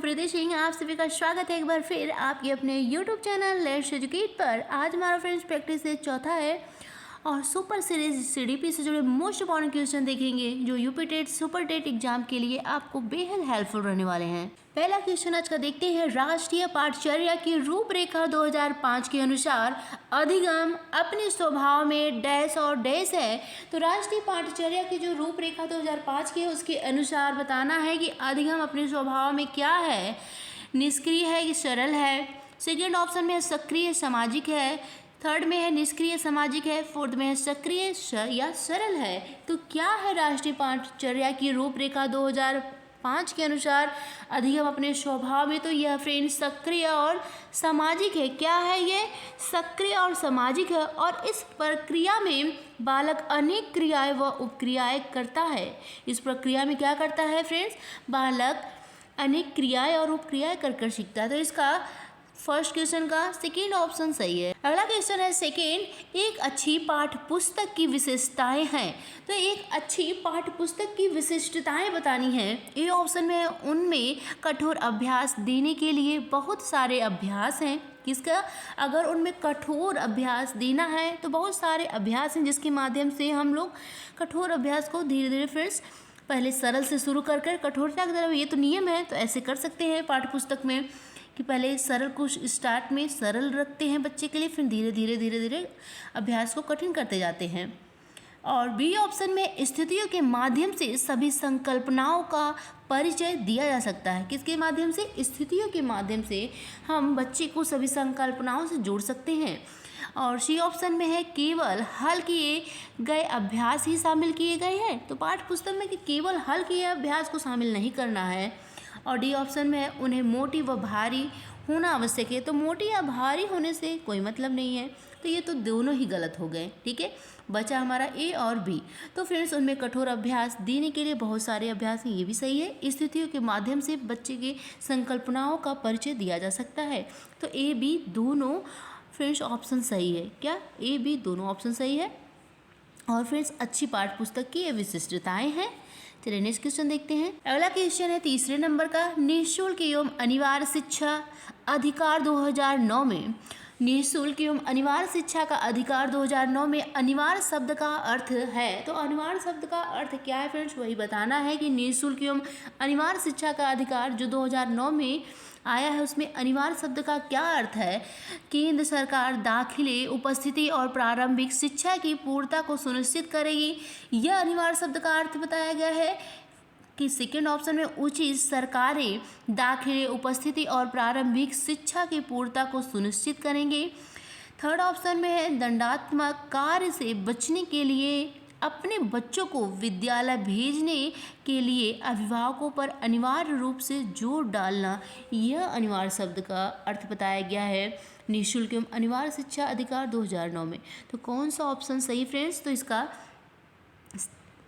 हूँ प्रीति सिंह। आप सभी का स्वागत है एक बार फिर आपके अपने यूट्यूब चैनल लेट्स एजुकेट पर। आज हमारा फ्रेंड्स प्रैक्टिस से चौथा है और सुपर सीरीज सीडीपी से जुड़े मोस्ट इंपॉर्टेंट क्वेश्चन देखेंगे जो UP TET super TET exam के लिए आपको बेहद हेल्पफुल रहने वाले हैं। पहला क्वेश्चन आज का देखते हैं। राष्ट्रीय पाठचर्या की रूपरेखा 2005 के अनुसार अधिगम अपने स्वभाव में डैश और डैश है। तो राष्ट्रीय पाठचर्या की जो रूपरेखा 2005 की है उसके अनुसार बताना है कि अधिगम अपने स्वभाव में क्या है, निष्क्रिय है कि सरल है। सेकेंड ऑप्शन में सक्रिय सामाजिक है, थर्ड में है निष्क्रिय सामाजिक है, फोर्थ में है सक्रिय या सरल है। तो क्या है राष्ट्रीय पाठचर्या की रूपरेखा 2005 के अनुसार अधिगम अपने स्वभाव में? तो यह फ्रेंड सक्रिय और सामाजिक है। क्या है ये? सक्रिय और सामाजिक है और इस प्रक्रिया में बालक अनेक क्रियाएं व उपक्रियाएं करता है। इस प्रक्रिया में क्या करता है फ्रेंड्स? बालक अनेक क्रियाएं और उपक्रियाएं कर सीखता है। तो इसका फर्स्ट क्वेश्चन का सेकेंड ऑप्शन सही है। अगला क्वेश्चन है सेकेंड, एक अच्छी पाठ्य पुस्तक की विशेषताएं हैं। तो एक अच्छी पाठ्य पुस्तक की विशिष्टताएं बतानी है। ए ऑप्शन में उनमें कठोर अभ्यास देने के लिए बहुत सारे अभ्यास हैं। किसका? अगर उनमें कठोर अभ्यास देना है तो बहुत सारे अभ्यास हैं जिसके माध्यम से हम लोग कठोर अभ्यास को धीरे धीरे फिर पहले सरल से शुरू कर कठोरता की तरफ, ये तो नियम है तो ऐसे कर सकते हैं पाठ्य पुस्तक में कि पहले सरल को स्टार्ट में सरल रखते हैं बच्चे के लिए, फिर धीरे धीरे अभ्यास को कठिन करते जाते हैं। और बी ऑप्शन में स्थितियों के माध्यम से सभी संकल्पनाओं का परिचय दिया जा सकता है। किसके माध्यम से? स्थितियों के माध्यम से हम बच्चे को सभी संकल्पनाओं से जोड़ सकते हैं। और सी ऑप्शन में है केवल हल किए गए अभ्यास ही शामिल किए गए हैं। तो पाठ्य पुस्तक में कि केवल हल किए अभ्यास को शामिल नहीं करना है। और डी ऑप्शन में है उन्हें मोटी व भारी होना आवश्यक है। तो मोटी या भारी होने से कोई मतलब नहीं है। तो ये तो दोनों ही गलत हो गए। ठीक है, बचा हमारा ए और बी। तो फ्रेंड्स उनमें कठोर अभ्यास देने के लिए बहुत सारे अभ्यास हैं, ये भी सही है। स्थितियों के माध्यम से बच्चे के संकल्पनाओं का परिचय दिया जा सकता है। तो ए बी दोनों फ्रेंड्स ऑप्शन सही है। क्या? ए बी दोनों ऑप्शन सही है। और फ्रेंड्स अच्छी पाठ्य पुस्तक की ये विशिष्टताएं हैं। चलिए नेक्स्ट क्वेश्चन देखते हैं। अगला क्वेश्चन है तीसरे नंबर का, निःशुल्क एवं अनिवार्य शिक्षा अधिकार 2009 में। निःशुल्क एवं अनिवार्य शिक्षा का अधिकार 2009 में अनिवार्य शब्द का अर्थ है। तो अनिवार्य शब्द का अर्थ क्या है फ्रेंड्स? वही बताना है कि निःशुल्क एवं अनिवार्य शिक्षा का अधिकार जो 2009 में आया है उसमें अनिवार्य शब्द का क्या अर्थ है? केंद्र सरकार दाखिले, उपस्थिति और प्रारंभिक शिक्षा की पूर्णता को सुनिश्चित करेगी। यह अनिवार्य शब्द का अर्थ बताया गया है कि सेकेंड ऑप्शन में उचित सरकारें दाखिले, उपस्थिति और प्रारंभिक शिक्षा की पूर्णता को सुनिश्चित करेंगे। थर्ड ऑप्शन में है दंडात्मक कार्य से बचने के लिए अपने बच्चों को विद्यालय भेजने के लिए अभिभावकों पर अनिवार्य रूप से जोर डालना। यह अनिवार्य शब्द का अर्थ बताया गया है निःशुल्क एवं अनिवार्य शिक्षा अधिकार 2009 में। तो कौन सा ऑप्शन सही फ्रेंड्स? तो इसका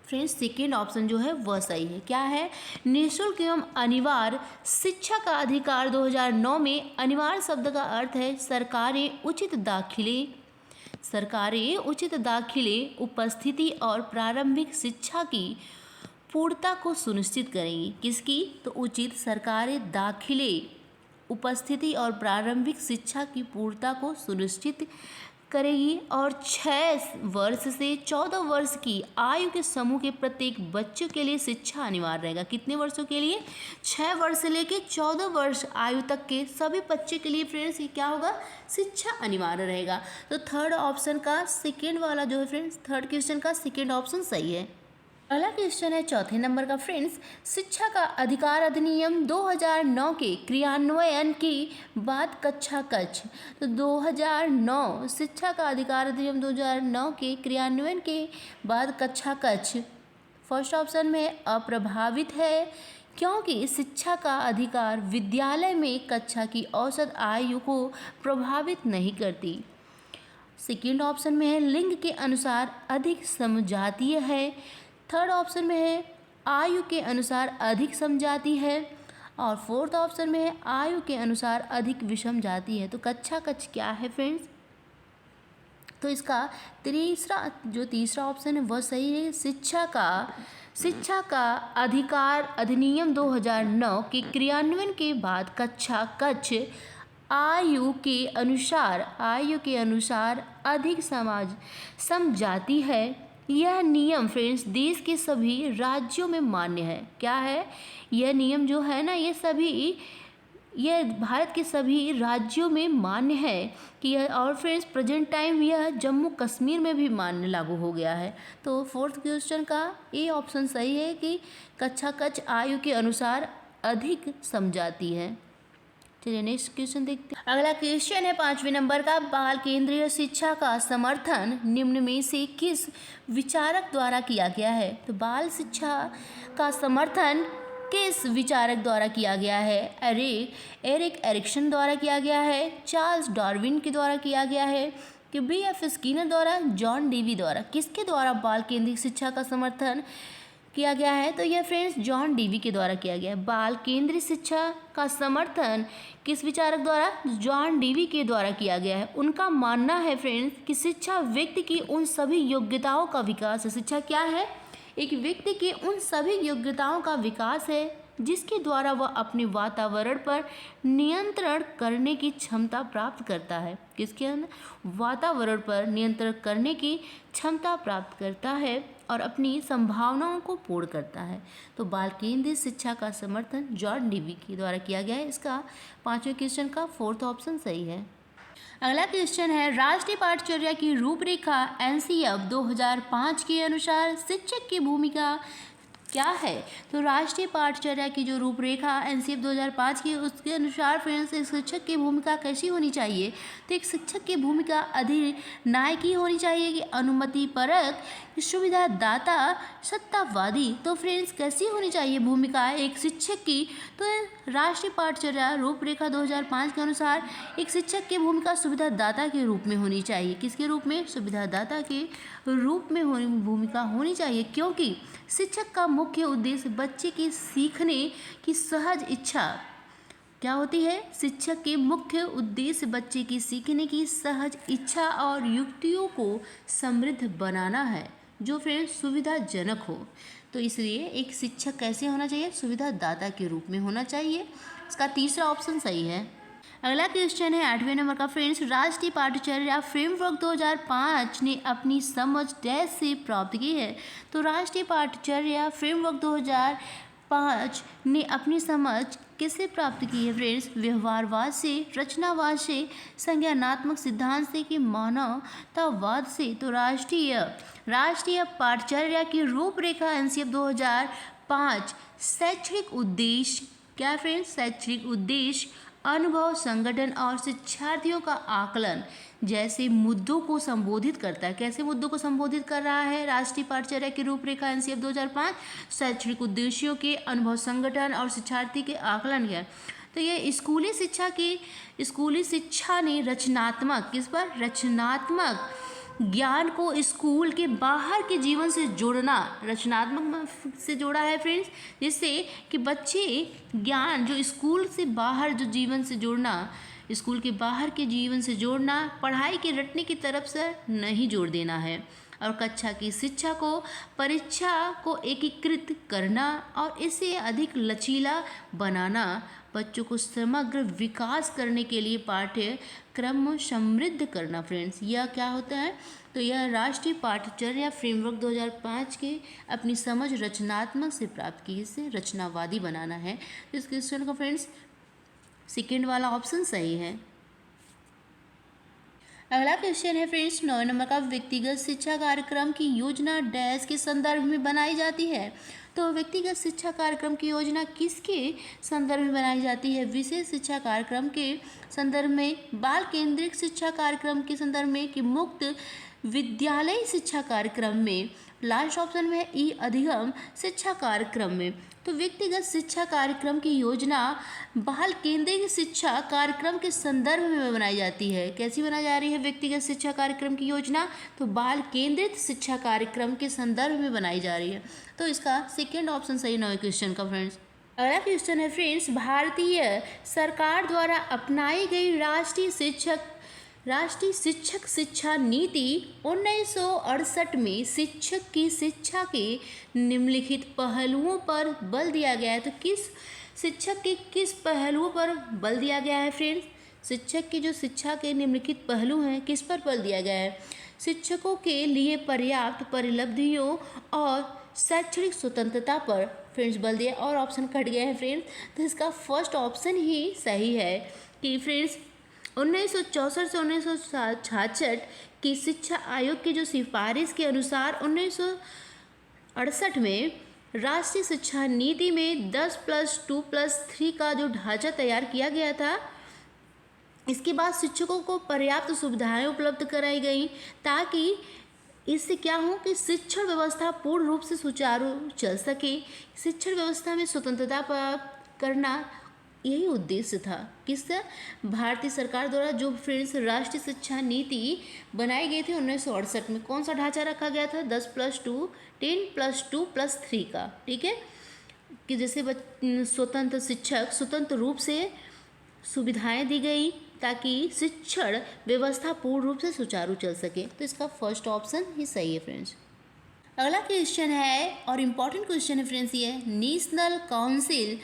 फ्रेंड्स सेकेंड ऑप्शन जो है वह सही है। क्या है? निःशुल्क एवं अनिवार्य शिक्षा का अधिकार 2009 में अनिवार्य शब्द का अर्थ है सरकारें उचित दाखिले, उपस्थिति और प्रारंभिक शिक्षा की पूर्णता को सुनिश्चित करेंगी। किसकी? तो उचित सरकारें दाखिले, उपस्थिति और प्रारंभिक शिक्षा की पूर्णता को सुनिश्चित करेगी। और 6 वर्ष से 14 वर्ष की आयु के समूह के प्रत्येक बच्चों के लिए शिक्षा अनिवार्य रहेगा। कितने वर्षों के लिए? 6 वर्ष से लेकर 14 वर्ष आयु तक के सभी बच्चे के लिए फ्रेंड्स ये क्या होगा? शिक्षा अनिवार्य रहेगा। तो थर्ड ऑप्शन का सेकेंड वाला जो है फ्रेंड्स, थर्ड क्वेश्चन का सेकेंड ऑप्शन सही है। अगला क्वेश्चन है चौथे नंबर का फ्रेंड्स, शिक्षा का अधिकार अधिनियम 2009 के क्रियान्वयन की बाद कक्षा कक्ष। तो 2009 शिक्षा का अधिकार अधिनियम 2009 के क्रियान्वयन के बाद कक्षा कक्ष फर्स्ट ऑप्शन में अप्रभावित है क्योंकि शिक्षा का अधिकार विद्यालय में कक्षा की औसत आयु को प्रभावित नहीं करती। सेकेंड ऑप्शन में है लिंग के अनुसार अधिक समजातीय है। थर्ड ऑप्शन में है आयु के अनुसार अधिक समजाती है। और फोर्थ ऑप्शन में है आयु के अनुसार अधिक विषम जाती है। तो कक्षा कक्ष क्या है फ्रेंड्स? तो इसका तीसरा ऑप्शन है वह सही है। शिक्षा का शिक्षा का अधिकार अधिनियम 2009 के क्रियान्वयन के बाद कक्षा कक्ष आयु के अनुसार अधिक समाज सम जाती है। यह नियम फ्रेंड्स देश के सभी राज्यों में मान्य है। क्या है यह नियम जो है ना, यह भारत के सभी राज्यों में मान्य है कि यह, और फ्रेंड्स प्रेजेंट टाइम यह जम्मू कश्मीर में भी मान्य लागू हो गया है। तो फोर्थ क्वेश्चन का ए ऑप्शन सही है कि कक्षा कक्ष आयु के अनुसार अधिक समझाती है। चलिए नेक्स्ट क्वेश्चन देखते हैं। अगला क्वेश्चन है 5वें नंबर का, बाल केंद्रीय शिक्षा का समर्थन निम्न में से किस विचारक द्वारा किया गया है? तो बाल शिक्षा का समर्थन किस विचारक द्वारा किया गया है? एरिक एरिक्सन द्वारा किया गया है, चार्ल्स डार्विन के द्वारा किया गया है कि B.F. स्किनर द्वारा, जॉन डेवी द्वारा? किसके द्वारा बाल केंद्रित शिक्षा का समर्थन किया गया है? तो यह फ्रेंड्स जॉन डेवी के द्वारा किया गया है। बाल केंद्रित शिक्षा का समर्थन किस विचारक द्वारा? जॉन डेवी के द्वारा किया गया है। उनका मानना है फ्रेंड्स कि शिक्षा व्यक्ति की उन सभी योग्यताओं का विकास है। शिक्षा क्या है? एक व्यक्ति के उन सभी योग्यताओं का विकास है जिसके द्वारा वह अपने वातावरण पर नियंत्रण करने की क्षमता प्राप्त करता है। किसके अंदर? वातावरण पर नियंत्रण करने की क्षमता प्राप्त करता है और अपनी संभावनाओं को पूर्ण करता है। तो बाल केंद्रित शिक्षा का समर्थन जॉन डेवी के द्वारा किया गया है। इसका 5वें क्वेश्चन का फोर्थ ऑप्शन सही है। अगला क्वेश्चन है, राष्ट्रीय पाठचर्या की रूपरेखा NCF 2005 के अनुसार शिक्षक की भूमिका क्या है? तो राष्ट्रीय पाठचर्या की जो रूपरेखा NCF 2005 की, उसके अनुसार फ्रेंड्स एक शिक्षक की भूमिका कैसी होनी चाहिए? तो एक शिक्षक की भूमिका अधिनायकी होनी चाहिए कि अनुमति परक, सुविधादाता, सत्तावादी? तो फ्रेंड्स कैसी होनी चाहिए भूमिका एक शिक्षक की? तो राष्ट्रीय पाठचर्या रूपरेखा 2005 के अनुसार एक शिक्षक की भूमिका सुविधादाता के रूप में होनी चाहिए। किसके रूप में? सुविधादाता के रूप में भूमिका होनी चाहिए, क्योंकि शिक्षक का मुख्य उद्देश्य बच्चे के सीखने की सहज इच्छा क्या होती है? शिक्षक के मुख्य उद्देश्य बच्चे की सीखने की सहज इच्छा और युक्तियों को समृद्ध बनाना है, जो फ्रेंड्स सुविधाजनक हो। तो इसलिए एक शिक्षक कैसे होना चाहिए? सुविधादाता के रूप में होना चाहिए। इसका तीसरा ऑप्शन सही है। अगला क्वेश्चन है 8वें नंबर का फ्रेंड्स, राष्ट्रीय पाठचर्या फ्रेमवर्क 2005 ने अपनी समझ डैश से प्राप्त की है? तो राष्ट्रीय पाठचर्या फ्रेमवर्क 2005 ने अपनी समझ किससे प्राप्त की है फ्रेंड्स? व्यवहारवाद से, रचनावाद से, संज्ञानात्मक सिद्धांत से कि मानवतावाद से? तो राष्ट्रीय पाठचर्या की रूपरेखा NCF 2005 शैक्षणिक उद्देश्य क्या फ्रेंड्स? शैक्षणिक उद्देश्य, अनुभव, संगठन और शिक्षार्थियों का आकलन जैसे मुद्दों को संबोधित करता है। कैसे मुद्दों को संबोधित कर रहा है राष्ट्रीय पाठचर्या की रूपरेखा NCF 2005? शैक्षणिक उद्देश्यों के, अनुभव, संगठन और शिक्षार्थी के आकलन है। तो ये स्कूली शिक्षा ने रचनात्मक, किस पर? रचनात्मक ज्ञान को स्कूल के बाहर के जीवन से जोड़ना, रचनात्मक से जोड़ा है फ्रेंड्स, जिससे कि बच्चे ज्ञान जो स्कूल से बाहर जो जीवन से जोड़ना, स्कूल के बाहर के जीवन से जोड़ना, पढ़ाई के रटने की तरफ से नहीं जोड़ देना है। और कक्षा की शिक्षा को, परीक्षा को एकीकृत करना और इसे अधिक लचीला बनाना, बच्चों को समग्र विकास करने के लिए पाठ्यक्रम समृद्ध करना फ्रेंड्स, यह क्या होता है? तो यह राष्ट्रीय पाठचर्या फ्रेमवर्क 2005 के अपनी समझ रचनात्मक से प्राप्त की, इसे रचनावादी बनाना है। इस क्वेश्चन का फ्रेंड्स सेकेंड वाला ऑप्शन सही है। अगला क्वेश्चन है फ्रेंड्स 9 नंबर का, व्यक्तिगत शिक्षा कार्यक्रम की योजना डैश के संदर्भ में बनाई जाती है? तो व्यक्तिगत शिक्षा कार्यक्रम की योजना किसके संदर्भ में बनाई जाती है? विशेष शिक्षा कार्यक्रम के संदर्भ में, बाल केंद्रित शिक्षा कार्यक्रम के संदर्भ में कि मुक्त विद्यालय शिक्षा कार्यक्रम में? लास्ट ऑप्शन में है ई अधिगम शिक्षा कार्यक्रम में। तो व्यक्तिगत शिक्षा कार्यक्रम की योजना बाल केंद्रित शिक्षा कार्यक्रम के संदर्भ में बनाई जाती है। कैसी बनाई जा रही है व्यक्तिगत शिक्षा कार्यक्रम की योजना? तो बाल केंद्रित शिक्षा कार्यक्रम के संदर्भ में बनाई जा रही है। तो इसका सेकेंड ऑप्शन सही 9 क्वेश्चन का फ्रेंड्स। अगला क्वेश्चन है फ्रेंड्स, भारतीय सरकार द्वारा अपनाई गई राष्ट्रीय शिक्षक राष्ट्रीय शिक्षक शिक्षा नीति 1968 में शिक्षक की शिक्षा के निम्नलिखित पहलुओं पर बल दिया गया है। तो किस शिक्षक के किस पहलुओं पर बल दिया गया है फ्रेंड्स? शिक्षक की जो शिक्षा के निम्नलिखित पहलू हैं किस पर बल दिया गया है? शिक्षकों के लिए पर्याप्त परिलब्धियों और शैक्षणिक स्वतंत्रता पर फ्रेंड्स बल दिया, और ऑप्शन कट गए हैं फ्रेंड्स। तो इसका फर्स्ट ऑप्शन ही सही है कि फ्रेंड्स 1964 से 1966 की शिक्षा आयोग की जो सिफारिश के अनुसार 1968 में राष्ट्रीय शिक्षा नीति में 10+2+3 का जो ढांचा तैयार किया गया था। इसके बाद शिक्षकों को पर्याप्त सुविधाएं उपलब्ध कराई गई ताकि इससे क्या हो कि शिक्षण व्यवस्था पूर्ण रूप से सुचारू चल सके। शिक्षण व्यवस्था में स्वतंत्रता प्राप्त करना यही उद्देश्य था। किससे? भारतीय सरकार द्वारा जो फ्रेंड्स राष्ट्रीय शिक्षा नीति बनाई गई थी 1968 में। कौन सा ढांचा रखा गया था? 10+2 10+2+3 का। ठीक है, कि जैसे स्वतंत्र शिक्षक स्वतंत्र रूप से सुविधाएं दी गई ताकि शिक्षण व्यवस्था पूर्ण रूप से सुचारू चल सके। तो इसका फर्स्ट ऑप्शन ही सही है फ्रेंड्स। अगला क्वेश्चन है और इम्पॉर्टेंट क्वेश्चन है फ्रेंड्स, ये national council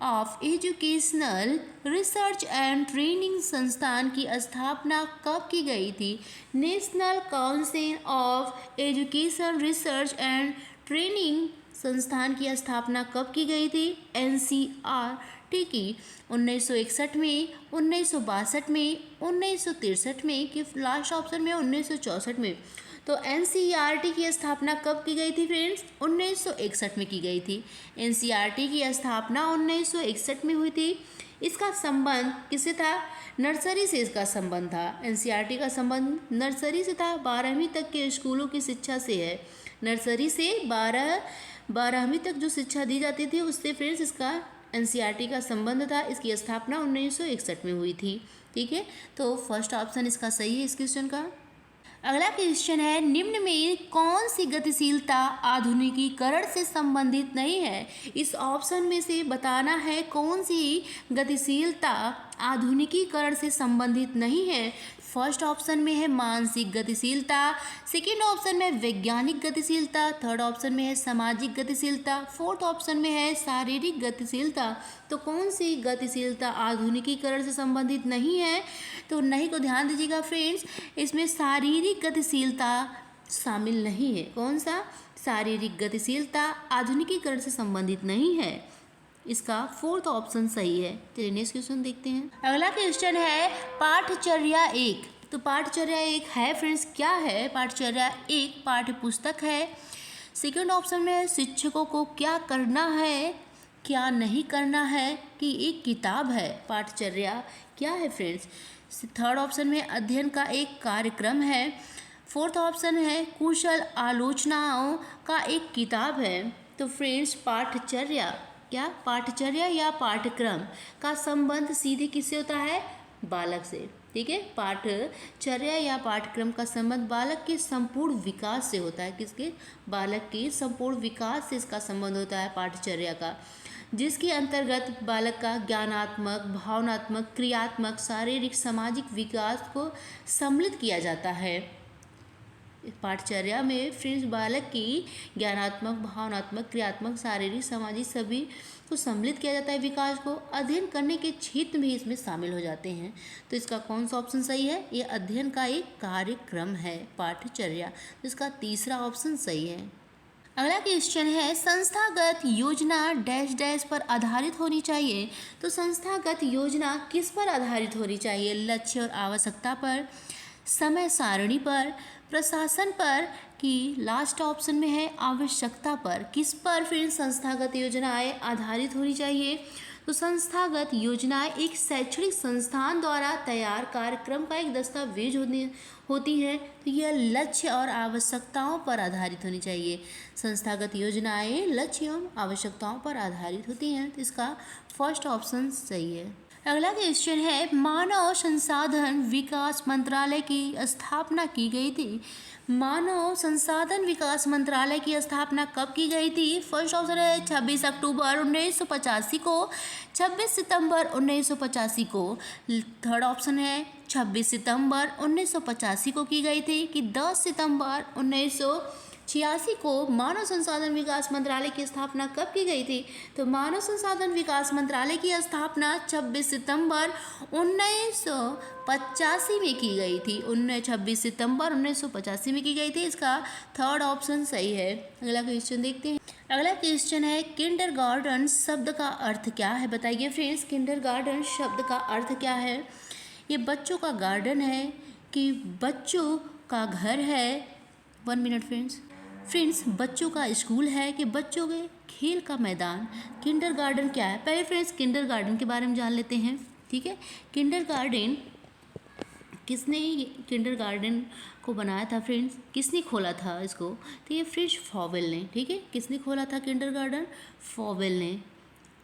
of educational research and training संस्थान की स्थापना कब की गई थी? National council of education research and training संस्थान की स्थापना कब की गई थी? NCERT की 1961 में, 1962 में, 1963 में, कि लास्ट ऑप्शन में 1964 में। तो NCERT की स्थापना कब की गई थी फ्रेंड्स? 1961 में की गई थी। NCERT की स्थापना 1961 में हुई थी। इसका संबंध किससे था? नर्सरी से इसका संबंध था। NCERT का संबंध नर्सरी से था, 12वीं तक के स्कूलों की शिक्षा से है। नर्सरी से 12वीं तक जो शिक्षा दी जाती थी उससे फ्रेंड्स इसका NCERT का संबंध था। इसकी स्थापना 1961 में हुई थी। ठीक है, तो फर्स्ट ऑप्शन इसका सही है इस क्वेश्चन का। अगला क्वेश्चन है, निम्न में कौन सी गतिशीलता आधुनिकीकरण से संबंधित नहीं है? इस ऑप्शन में से बताना है कौन सी गतिशीलता आधुनिकीकरण से संबंधित नहीं है। फर्स्ट ऑप्शन में है मानसिक गतिशीलता, सेकेंड ऑप्शन में वैज्ञानिक गतिशीलता, थर्ड ऑप्शन में है सामाजिक गतिशीलता, फोर्थ ऑप्शन में है शारीरिक गतिशीलता। तो कौन सी गतिशीलता आधुनिकीकरण से संबंधित नहीं है? तो नहीं को ध्यान दीजिएगा फ्रेंड्स, इसमें शारीरिक गतिशीलता शामिल नहीं है। कौन सा? शारीरिक गतिशीलता आधुनिकीकरण से संबंधित नहीं है। इसका फोर्थ ऑप्शन सही है। चलिए नेक्स्ट क्वेश्चन देखते हैं। अगला क्वेश्चन है पाठचर्या 1। तो पाठचर्या 1 है फ्रेंड्स, क्या है? पाठचर्या 1 पाठ्य पुस्तक है। सेकंड ऑप्शन में शिक्षकों को क्या करना है क्या नहीं करना है कि एक किताब है। पाठचर्या क्या है फ्रेंड्स? थर्ड ऑप्शन में अध्ययन का एक कार्यक्रम है। फोर्थ ऑप्शन है कुशल आलोचनाओं का एक किताब है। तो फ्रेंड्स पाठचर्या क्या? पाठचर्या या पाठ्यक्रम का संबंध सीधे किससे होता है? बालक से। ठीक है, पाठचर्या या पाठ्यक्रम का संबंध बालक के संपूर्ण विकास से होता है। किसके? बालक के संपूर्ण विकास से इसका संबंध होता है पाठचर्या का, जिसके अंतर्गत बालक का ज्ञानात्मक, भावनात्मक, क्रियात्मक, शारीरिक, सामाजिक विकास को सम्मिलित किया जाता है। पाठचर्या में फ्रेंड्स बालक की ज्ञानात्मक, भावनात्मक, क्रियात्मक, शारीरिक, सामाजिक सभी को सम्मिलित किया जाता है। विकास को अध्ययन करने के क्षेत्र भी इसमें शामिल हो जाते हैं। तो इसका कौन सा ऑप्शन सही है? ये अध्ययन का एक कार्यक्रम है पाठचर्या। तो इसका तीसरा ऑप्शन सही है। अगला क्वेश्चन है संस्थागत योजना डैश डैश पर आधारित होनी चाहिए। तो संस्थागत योजना किस पर आधारित होनी चाहिए? लक्ष्य और आवश्यकता पर, समय सारणी पर, प्रशासन पर, कि लास्ट ऑप्शन में है आवश्यकता पर। किस पर फिर संस्थागत योजनाएं आधारित होनी चाहिए? तो संस्थागत योजनाएं एक शैक्षणिक संस्थान द्वारा तैयार कार्यक्रम का एक दस्तावेज होती है। तो यह लक्ष्य और आवश्यकताओं पर आधारित होनी चाहिए। संस्थागत योजनाएं लक्ष्य एवं आवश्यकताओं पर आधारित होती हैं। तो इसका फर्स्ट ऑप्शन सही है। अगला क्वेश्चन है, मानव संसाधन विकास मंत्रालय की स्थापना की गई थी। मानव संसाधन विकास मंत्रालय की स्थापना कब की गई थी? फर्स्ट ऑप्शन है 26 अक्टूबर 1985 को, 26 सितंबर 1985 को। थर्ड ऑप्शन है 26 सितंबर 1985 को की गई थी कि 10 सितंबर 1986 को। मानव संसाधन विकास मंत्रालय की स्थापना कब की गई थी? तो मानव संसाधन विकास मंत्रालय की स्थापना 26 सितंबर 1985 में की गई थी। 26 सितंबर 1985 में की गई थी। इसका थर्ड ऑप्शन सही है। अगला क्वेश्चन देखते हैं। अगला क्वेश्चन है, किंडरगार्टन शब्द का अर्थ क्या है? बताइए फ्रेंड्स, किंडरगार्टन शब्द का अर्थ क्या है? ये बच्चों का गार्डन है कि बच्चों का घर है? 1 मिनट फ्रेंड्स, बच्चों का स्कूल है कि बच्चों के खेल का मैदान? किंडरगार्टन क्या है? पहले फ्रेंड्स किंडरगार्टन के बारे में जान लेते हैं। ठीक है, किंडरगार्टन किसने किंडरगार्टन को बनाया था फ्रेंड्स? किसने खोला था इसको? तो ये फ्रेंड्स फॉवेल ने। ठीक है, किसने खोला था किंडरगार्टन? फॉवेल ने।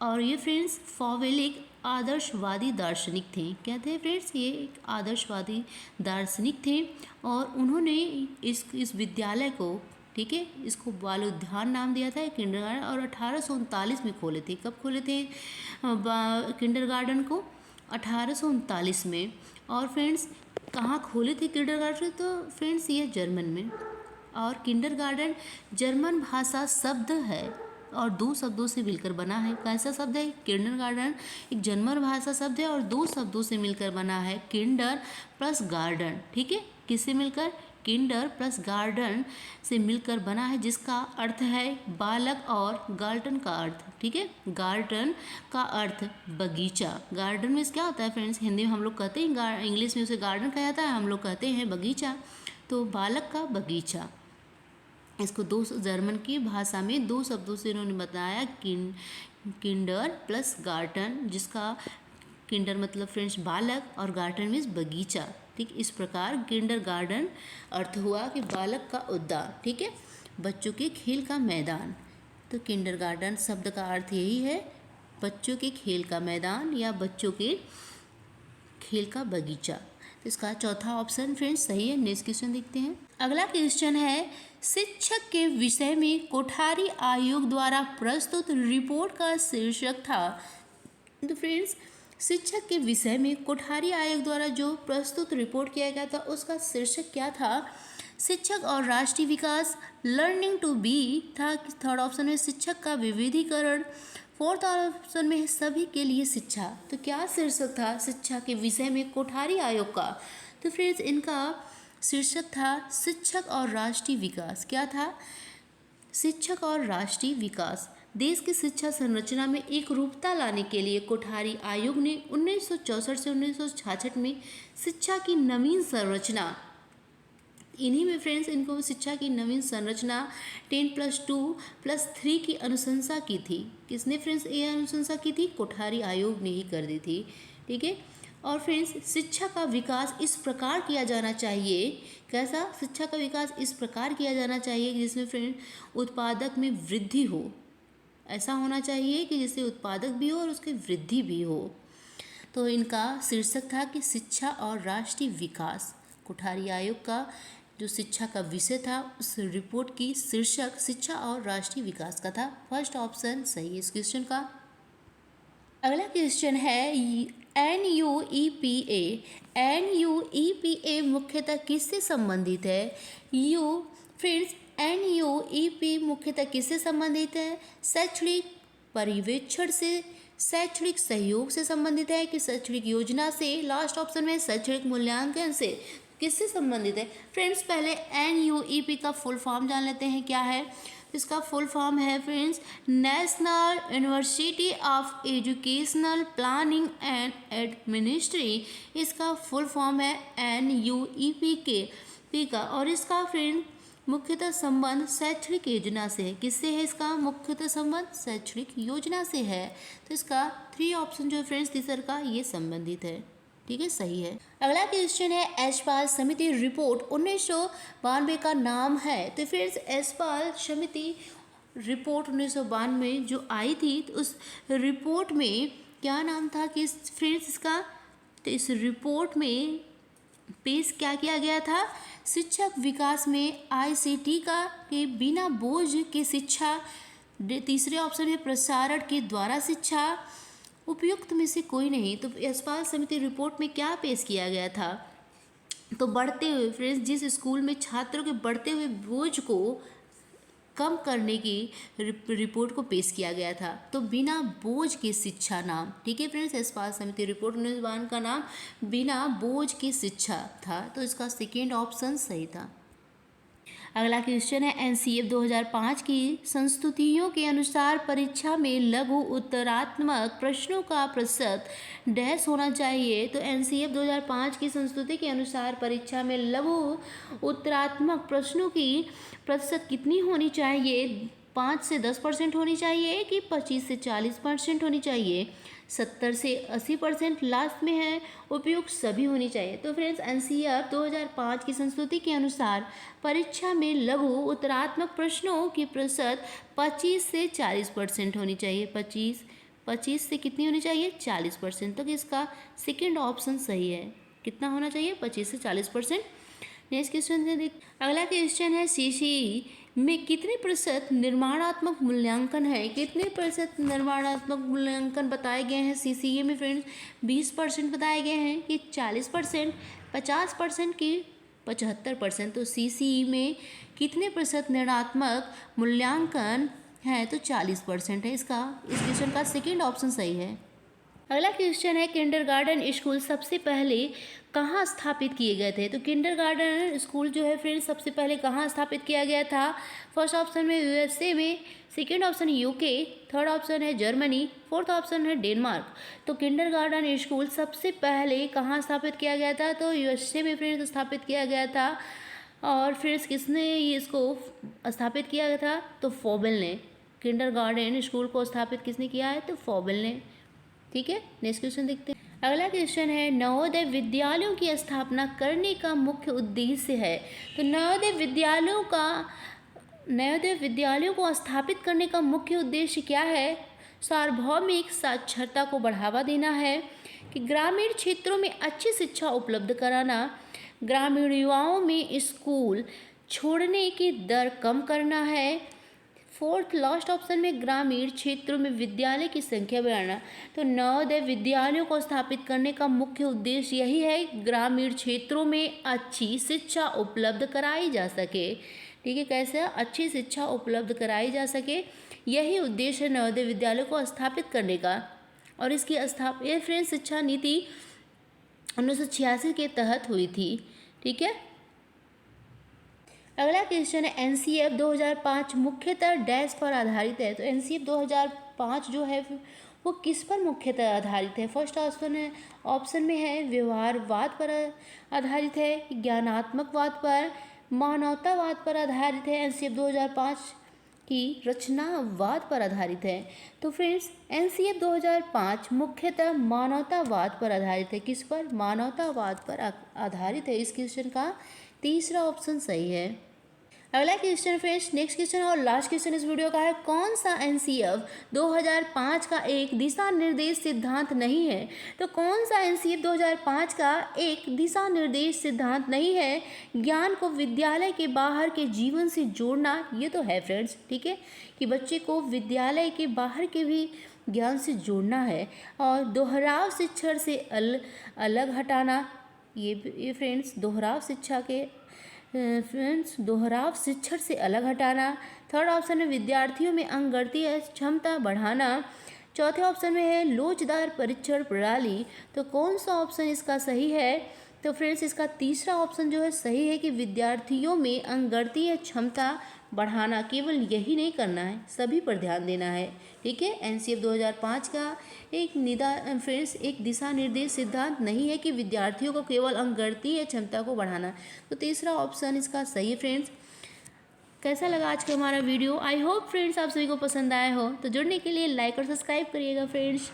और ये फ्रेंड्स फॉवेल एक आदर्शवादी दार्शनिक थे। क्या थे फ्रेंड्स? ये एक आदर्शवादी दार्शनिक थे और उन्होंने इस विद्यालय को, ठीक है, इसको बाल उद्यान नाम दिया था किंडरगार्टन, और 1839 में खोले थे। कब खोले थे किंडरगार्टन को? 1839 में। और फ्रेंड्स कहाँ खोले थे किंडरगार्टन? तो फ्रेंड्स ये जर्मन में। और किंडरगार्टन जर्मन भाषा शब्द है और 2 शब्दों से मिलकर बना है। कैसा शब्द है? किंडरगार्टन एक जर्मन भाषा शब्द है और 2 शब्दों से मिलकर बना है, किंडर प्लस गार्डन। ठीक है, किससे मिलकर? किंडर प्लस गार्डन से मिलकर बना है, जिसका अर्थ है बालक, और गार्डन का अर्थ, ठीक है, गार्डन का अर्थ बगीचा। गार्डन में क्या होता है फ्रेंड्स? हिंदी में हम लोग कहते हैं, इंग्लिश में उसे गार्डन कहा जाता है, हम लोग कहते हैं बगीचा। तो बालक का बगीचा, इसको 2 जर्मन की भाषा में 2 शब्दों से इन्होंने बताया, किंडर प्लस गार्डन, जिसका किंडर मतलब फ्रेंड्स बालक और गार्डन मीन्स बगीचा। ठीक, इस प्रकार किंडर गार्डन अर्थ हुआ कि बालक का उद्यान, ठीक है, बच्चों के खेल का मैदान। तो किंडर गार्डन शब्द का अर्थ यही है, बच्चों के खेल का मैदान या बच्चों के खेल का बगीचा। इसका चौथा ऑप्शन फ्रेंड्स सही है। नेक्स्ट क्वेश्चन देखते हैं। अगला क्वेश्चन है, शिक्षक के विषय में कोठारी आयोग द्वारा प्रस्तुत रिपोर्ट का शीर्षक था। तो फ्रेंड्स शिक्षक के विषय में कोठारी आयोग द्वारा जो प्रस्तुत रिपोर्ट किया गया था उसका शीर्षक क्या था? शिक्षक और राष्ट्रीय विकास, लर्निंग टू बी था। थर्ड ऑप्शन में शिक्षक का विविधीकरण, फोर्थ ऑप्शन में सभी के लिए शिक्षा। तो क्या शीर्षक था शिक्षा के विषय में कोठारी आयोग का? तो फ्रेंड्स इनका शीर्षक था शिक्षक और राष्ट्रीय विकास। क्या था? शिक्षक और राष्ट्रीय विकास। देश की शिक्षा संरचना में एक रूपता लाने के लिए कोठारी आयोग ने 1964 से 1966 में शिक्षा की नवीन संरचना, इन्हीं में फ्रेंड्स इनको शिक्षा की नवीन संरचना 10+2+3 की अनुशंसा की थी। किसने फ्रेंड्स ये अनुशंसा की थी? कोठारी आयोग ने ही कर दी थी। ठीक है, और फ्रेंड्स शिक्षा का विकास इस प्रकार किया जाना चाहिए। कैसा? शिक्षा का विकास इस प्रकार किया जाना चाहिए जिसमें फ्रेंड उत्पादक में वृद्धि हो। ऐसा होना चाहिए कि जिससे उत्पादक भी हो और उसकी वृद्धि भी हो। तो इनका शीर्षक था कि शिक्षा और राष्ट्रीय विकास। कोठारी आयोग का जो शिक्षा का विषय था उस रिपोर्ट की शीर्षक शिक्षा और राष्ट्रीय विकास का था। फर्स्ट ऑप्शन सही है इस क्वेश्चन का। अगला क्वेश्चन है NUEPA। NUEPA मुख्यतः किससे संबंधित है? फ्रेंड्स NUEP मुख्यतः किससे संबंधित है? शैक्षणिक पर्यवेक्षण से, शैक्षणिक सहयोग से संबंधित है कि शैक्षणिक योजना से? लास्ट ऑप्शन में शैक्षणिक मूल्यांकन से। किससे संबंधित है? फ्रेंड्स पहले NUEP का फुल फॉर्म जान लेते हैं क्या है। इसका फुल फॉर्म है friends national university of educational planning and administration. इसका फुल फॉर्म है NUEP के का, और इसका फ्रेंड मुख्यतः संबंध शैक्षणिक योजना से है। किससे है इसका मुख्यतः संबंध? शैक्षणिक योजना से है। तो इसका 3 ऑप्शन जो है फ्रेंड्स तीसर का ये संबंधित है। ठीक है, सही है। अगला क्वेश्चन है एशपाल समिति रिपोर्ट 1992 का नाम है। तो फ्रेंड्स एशपाल समिति रिपोर्ट 1992 जो आई थी तो उस रिपोर्ट में क्या नाम था कि फ्रेंड्स इसका? तो इस रिपोर्ट में पेश क्या किया गया था? शिक्षक विकास में आईसीटी का के बिना बोझ के शिक्षा। तीसरे ऑप्शन में प्रसारण के द्वारा शिक्षा। उपयुक्त में से कोई नहीं। तो यशपाल समिति रिपोर्ट में क्या पेश किया गया था? तो बढ़ते हुए फ्रेंड्स, जिस स्कूल में छात्रों के बढ़ते हुए बोझ को कम करने की रिपोर्ट को पेश किया गया था। तो बिना बोझ की शिक्षा नाम, ठीक है फ्रेंड्स, यशपाल समिति रिपोर्ट 1992 का नाम बिना बोझ की शिक्षा था। तो इसका सेकेंड ऑप्शन सही था। अगला क्वेश्चन है, एनसीएफ 2005 की संस्तुतियों के अनुसार परीक्षा में लघु उत्तरात्मक प्रश्नों का प्रतिशत डैश होना चाहिए। तो एनसीएफ 2005 की संस्तुति के अनुसार परीक्षा में लघु उत्तरात्मक प्रश्नों की प्रतिशत कितनी होनी चाहिए? 5 से 10% होनी चाहिए कि 25 से 40% होनी चाहिए? 70 से 80% लास्ट में है। उपयुक्त सभी होनी चाहिए। तो फ्रेंड्स, एनसीएफ 2005 की संस्तुति के अनुसार परीक्षा में लघु उत्तरात्मक प्रश्नों की प्रतिशत 25 से 40% होनी चाहिए। 25 से कितनी होनी चाहिए? 40%। तो इसका सेकेंड ऑप्शन सही है। कितना होना चाहिए? 25 से 40%। नेक्स्ट क्वेश्चन है, अगला क्वेश्चन है, सीसीई में कितने प्रतिशत निर्माणात्मक मूल्यांकन है? कितने प्रतिशत निर्माणात्मक मूल्यांकन बताए गए हैं सीसीई में फ्रेंड्स? 20% बताए गए हैं कि 40%, 50% की 75%? तो सीसीई में कितने प्रतिशत निर्माणात्मक मूल्यांकन है? तो 40% है। इस क्वेश्चन का सेकेंड ऑप्शन सही है। अगला क्वेश्चन है, किंडरगार्टन स्कूल सबसे पहले कहाँ स्थापित किए गए थे? तो किंडरगार्टन स्कूल जो है फ्रेंड्स सबसे पहले कहाँ स्थापित किया गया था? फर्स्ट ऑप्शन में यूएसए में, second option UK, third option है जर्मनी, फोर्थ ऑप्शन है डेनमार्क। तो किंडरगार्टन स्कूल सबसे पहले कहाँ स्थापित किया गया था? तो यूएसए में फ्रेंड्स स्थापित किया गया था। और फ्रेंड्स किसने इसको स्थापित किया गया था? तो फॉबेल ने। किंडरगार्टन स्कूल को स्थापित किसने किया है? तो फॉबेल ने। ठीक है, नेक्स्ट क्वेश्चन देखते हैं। अगला क्वेश्चन है, नवोदय विद्यालयों की स्थापना करने का मुख्य उद्देश्य है। तो नवोदय विद्यालयों को स्थापित करने का मुख्य उद्देश्य क्या है? सार्वभौमिक साक्षरता को बढ़ावा देना है, कि ग्रामीण क्षेत्रों में अच्छी शिक्षा उपलब्ध कराना, ग्रामीण युवाओं में स्कूल छोड़ने की दर कम करना है, फोर्थ लास्ट ऑप्शन में ग्रामीण क्षेत्रों में विद्यालय की संख्या बढ़ाना। तो नवोदय विद्यालयों को स्थापित करने का मुख्य उद्देश्य यही है, ग्रामीण क्षेत्रों में अच्छी शिक्षा उपलब्ध कराई जा सके। ठीक है, कैसे? अच्छी शिक्षा उपलब्ध कराई जा सके, यही उद्देश्य है नवोदय विद्यालयों को स्थापित करने का। और इसकी ये फ्रेंड्स शिक्षा नीति 1986 के तहत हुई थी। ठीक है, अगला क्वेश्चन है, एनसीएफ 2005 मुख्यतः डैश पर आधारित है। तो एनसीएफ 2005 जो है वो किस पर मुख्यतः आधारित है? फर्स्ट ऑप्शन में है व्यवहारवाद पर आधारित है, ज्ञानात्मकवाद पर, मानवतावाद पर आधारित है। एनसीएफ 2005 की रचनावाद पर आधारित है। तो फ्रेंड्स, एनसीएफ 2005 मुख्यतः मानवतावाद पर आधारित है। किस पर? मानवतावाद पर आधारित है। इस क्वेश्चन का तीसरा ऑप्शन सही है। अगला क्वेश्चन फ्रेंड्स, नेक्स्ट क्वेश्चन और लास्ट क्वेश्चन इस वीडियो का है, कौन सा एनसीएफ 2005 का एक दिशा निर्देश सिद्धांत नहीं है? तो कौन सा एनसीएफ 2005 का एक दिशा निर्देश सिद्धांत नहीं है? ज्ञान को विद्यालय के बाहर के जीवन से जोड़ना, ये तो है फ्रेंड्स। ठीक है, कि बच्चे को विद्यालय के बाहर के भी ज्ञान से जोड़ना है। और दोहराव शिक्षण से अलग हटाना, ये फ्रेंड्स दोहराव शिक्षण से अलग हटाना। थर्ड ऑप्शन में विद्यार्थियों में अंकगणितीय क्षमता बढ़ाना। चौथे ऑप्शन में है लोचदार परीक्षण प्रणाली। तो कौन सा ऑप्शन इसका सही है? तो फ्रेंड्स इसका तीसरा ऑप्शन जो है सही है, कि विद्यार्थियों में अंकगणितीय क्षमता बढ़ाना। केवल यही नहीं करना है, सभी पर ध्यान देना है। ठीक है, एनसीएफ 2005 का एक दिशा निर्देश सिद्धांत नहीं है कि विद्यार्थियों को केवल अंकगणितीय क्षमता को बढ़ाना। तो तीसरा ऑप्शन इसका सही है फ्रेंड्स। कैसा लगा आज का हमारा वीडियो? आई होप फ्रेंड्स आप सभी को पसंद आया हो। तो जुड़ने के लिए लाइक और सब्सक्राइब करिएगा फ्रेंड्स।